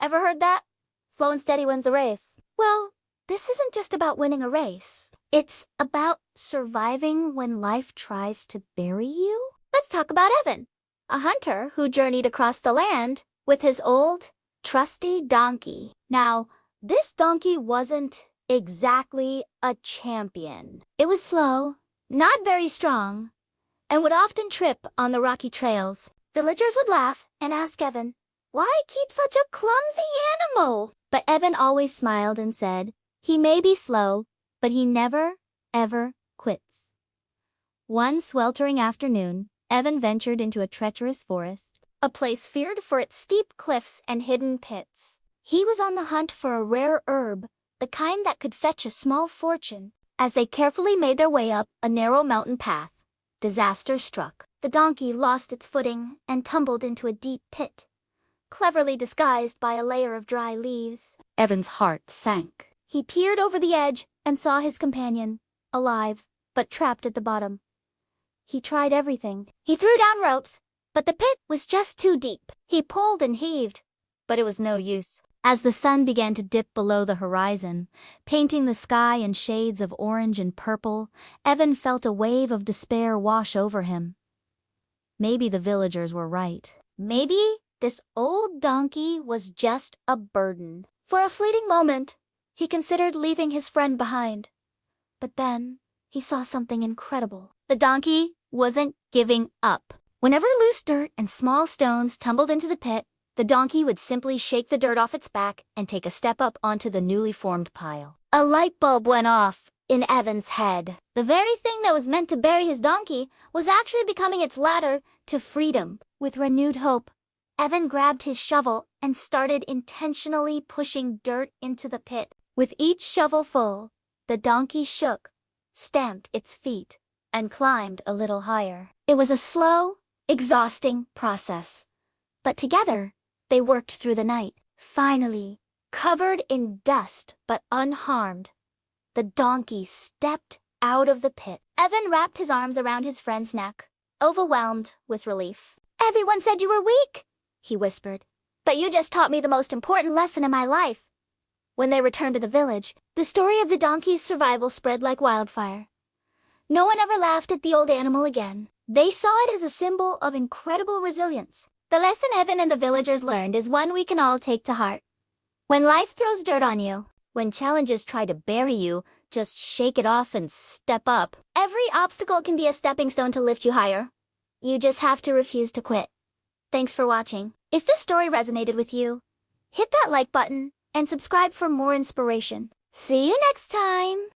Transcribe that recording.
Ever heard that? Slow and steady wins a race. Well, this isn't just about winning a race. It's about surviving when life tries to bury you. Let's talk about Evan, a hunter who journeyed across the land with his old, trusty donkey. Now, this donkey wasn't exactly a champion. It was slow, not very strong, and would often trip on the rocky trails. Villagers would laugh and ask Evan, "Why keep such a clumsy animal?" But Evan always smiled and said, "He may be slow, but he never, ever quits." One sweltering afternoon, Evan ventured into a treacherous forest, a place feared for its steep cliffs and hidden pits. He was on the hunt for a rare herb, the kind that could fetch a small fortune. As they carefully made their way up a narrow mountain path, disaster struck. The donkey lost its footing and tumbled into a deep pit, cleverly disguised by a layer of dry leaves. Evan's heart sank. He peered over the edge and saw his companion, alive, but trapped at the bottom. He tried everything. He threw down ropes, but the pit was just too deep. He pulled and heaved, but it was no use. As the sun began to dip below the horizon, painting the sky in shades of orange and purple, Evan felt a wave of despair wash over him. Maybe the villagers were right. Maybe this old donkey was just a burden. For a fleeting moment, he considered leaving his friend behind. But then, he saw something incredible. The donkey wasn't giving up. Whenever loose dirt and small stones tumbled into the pit, the donkey would simply shake the dirt off its back and take a step up onto the newly formed pile. A light bulb went off in Evan's head. The very thing that was meant to bury his donkey was actually becoming its ladder to freedom. With renewed hope, Evan grabbed his shovel and started intentionally pushing dirt into the pit. With each shovel full, the donkey shook, stamped its feet, and climbed a little higher. It was a slow, exhausting process, but together, they worked through the night. Finally, covered in dust but unharmed, the donkey stepped out of the pit. Evan wrapped his arms around his friend's neck, overwhelmed with relief. "Everyone said you were weak," he whispered, "but you just taught me the most important lesson in my life." When they returned to the village, the story of the donkey's survival spread like wildfire. No one ever laughed at the old animal again. They saw it as a symbol of incredible resilience. The lesson Evan and the villagers learned is one we can all take to heart. When life throws dirt on you, when challenges try to bury you, just shake it off and step up. Every obstacle can be a stepping stone to lift you higher. You just have to refuse to quit. Thanks for watching. If this story resonated with you, hit that like button and subscribe for more inspiration. See you next time!